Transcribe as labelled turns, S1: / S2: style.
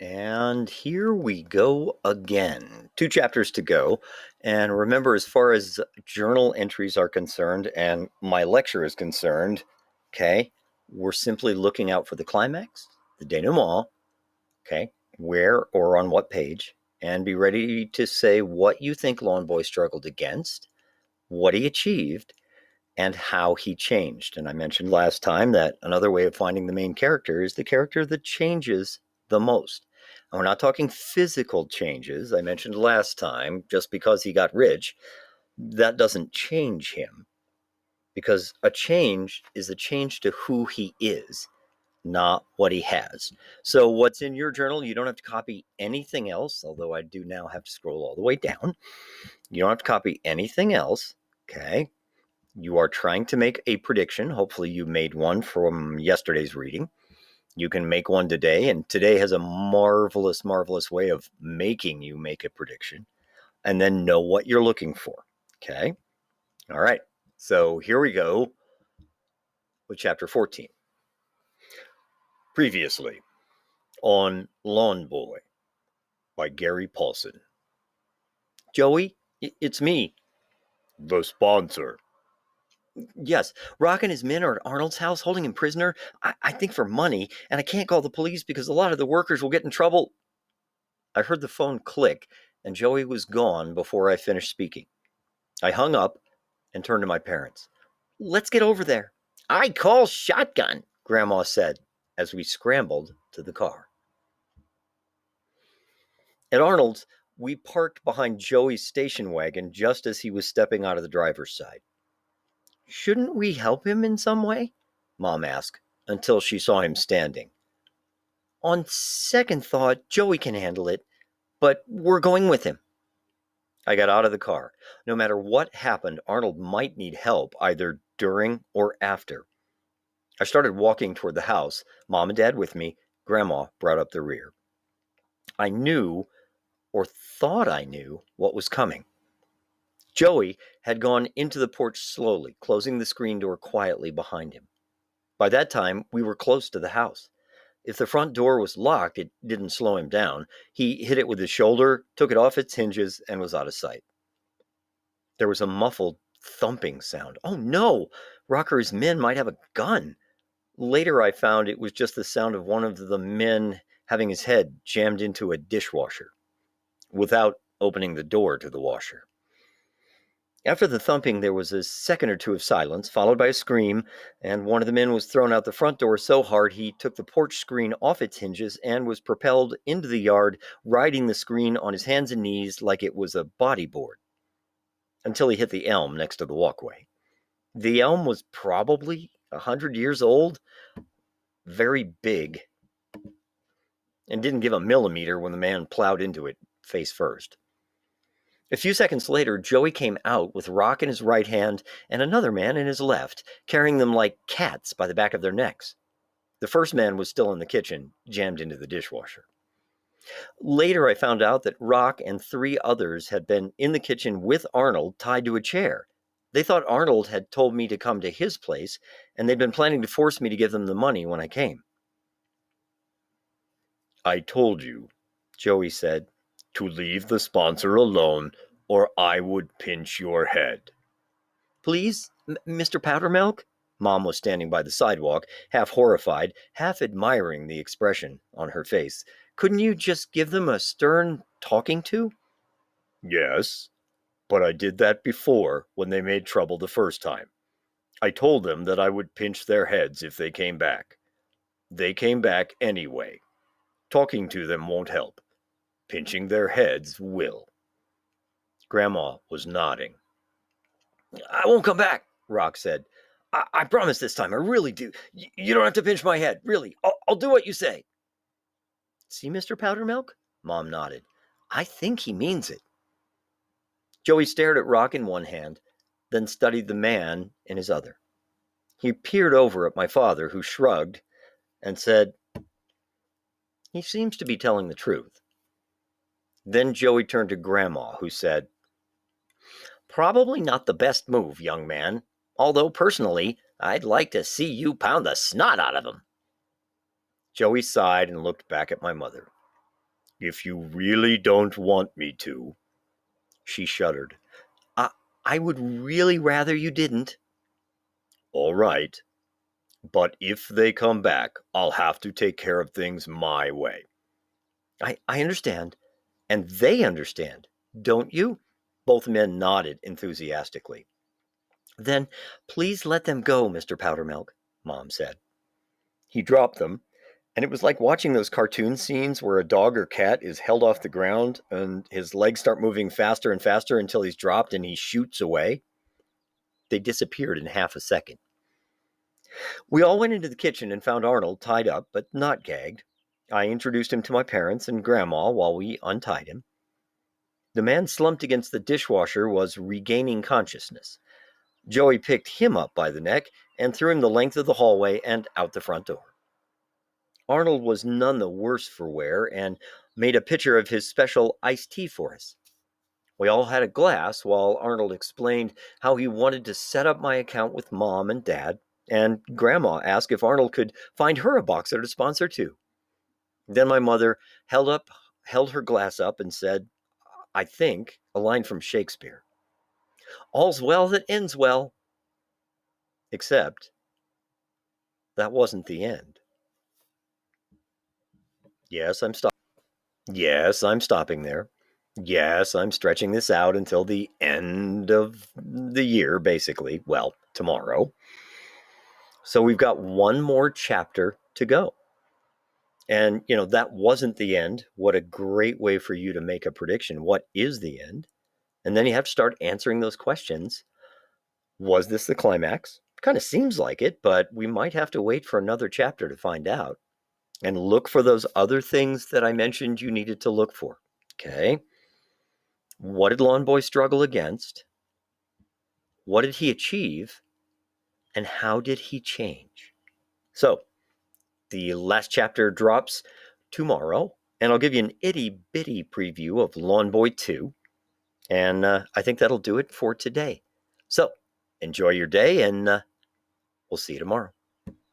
S1: And here we go again. Two chapters to go. And remember, as far as journal entries are concerned and my lecture is concerned, okay, we're simply looking out for the climax, the denouement, okay, where or on what page, and be ready to say what you think Lone Boy struggled against, what he achieved, and how he changed. And I mentioned last time that another way of finding the main character is the character that changes the most. And we're not talking physical changes. I mentioned last time, just because he got rich, that doesn't change him. Because a change is a change to who he is, not what he has. So, what's in your journal, you don't have to copy anything else, although I do now have to scroll all the way down. You don't have to copy anything else, okay? You are trying to make a prediction. Hopefully, you made one from yesterday's reading. You can make one today, and today has a marvelous, marvelous way of making you make a prediction and then know what you're looking for. Okay? All right. So here we go with chapter 14. Previously on Lawn Boy by Gary Paulson. Joey, it's me. The sponsor. Yes, Rock and his men are at Arnold's house holding him prisoner, I think for money, and I can't call the police because a lot of the workers will get in trouble. I heard the phone click, and Joey was gone before I finished speaking. I hung up and turned to my parents. Let's get over there. I call shotgun, Grandma said as we scrambled to the car. At Arnold's, we parked behind Joey's station wagon just as he was stepping out of the driver's side. Shouldn't we help him in some way? Mom asked, until she saw him standing. On second thought, Joey can handle it, but we're going with him. I got out of the car. No matter what happened, Arnold might need help either during or after. I started walking toward the house, Mom and Dad with me. Grandma brought up the rear. I knew, or thought I knew, what was coming. Joey had gone into the porch slowly, closing the screen door quietly behind him. By that time, we were close to the house. If the front door was locked, it didn't slow him down. He hit it with his shoulder, took it off its hinges, and was out of sight. There was a muffled thumping sound. Oh no! Rocker's men might have a gun. Later I found it was just the sound of one of the men having his head jammed into a dishwasher, without opening the door to the washer. After the thumping, there was a second or two of silence, followed by a scream, and one of the men was thrown out the front door so hard he took the porch screen off its hinges and was propelled into the yard, riding the screen on his hands and knees like it was a bodyboard, until he hit the elm next to the walkway. The elm was probably 100 years old, very big, and didn't give a millimeter when the man plowed into it face first. A few seconds later, Joey came out with Rock in his right hand and another man in his left, carrying them like cats by the back of their necks. The first man was still in the kitchen, jammed into the dishwasher. Later, I found out that Rock and three others had been in the kitchen with Arnold tied to a chair. They thought Arnold had told me to come to his place, and they'd been planning to force me to give them the money when I came. I told you, Joey said, to leave the sponsor alone, or I would pinch your head. Please, Mr. Powdermilk? Mom was standing by the sidewalk, half horrified, half admiring the expression on her face. Couldn't you just give them a stern talking to? Yes, but I did that before when they made trouble the first time. I told them that I would pinch their heads if they came back. They came back anyway. Talking to them won't help. Pinching their heads will. Grandma was nodding. I won't come back, Rock said. I promise this time, I really do. You don't have to pinch my head, really. I'll do what you say. See, Mr. Powdermilk? Mom nodded. I think he means it. Joey stared at Rock in one hand, then studied the man in his other. He peered over at my father, who shrugged and said, he seems to be telling the truth. Then Joey turned to Grandma, who said, probably not the best move, young man, although personally, I'd like to see you pound the snot out of him. Joey sighed and looked back at my mother. If you really don't want me to. She shuddered. I would really rather you didn't. All right. But if they come back, I'll have to take care of things my way. I understand. And they understand, don't you? Both men nodded enthusiastically. Then please let them go, Mr. Powdermilk, Mom said. He dropped them, and it was like watching those cartoon scenes where a dog or cat is held off the ground and his legs start moving faster and faster until he's dropped and he shoots away. They disappeared in half a second. We all went into the kitchen and found Arnold tied up, but not gagged. I introduced him to my parents and Grandma while we untied him. The man slumped against the dishwasher was regaining consciousness. Joey picked him up by the neck and threw him the length of the hallway and out the front door. Arnold was none the worse for wear and made a pitcher of his special iced tea for us. We all had a glass while Arnold explained how he wanted to set up my account with Mom and Dad, and Grandma asked if Arnold could find her a boxer to sponsor too. Then my mother held her glass up and said, I think, a line from Shakespeare. All's well that ends well. Except that wasn't the end. Yes, I'm stopping there. Yes, I'm stretching this out until the end of the year, basically. Well, tomorrow. So we've got one more chapter to go. And, that wasn't the end. What a great way for you to make a prediction. What is the end? And then you have to start answering those questions. Was this the climax? Kind of seems like it, but we might have to wait for another chapter to find out. And look for those other things that I mentioned you needed to look for. Okay. What did Lawn Boy struggle against? What did he achieve? And how did he change? So, the last chapter drops tomorrow, and I'll give you an itty bitty preview of Lawn Boy 2. And I think that'll do it for today. So, enjoy your day, and we'll see you tomorrow.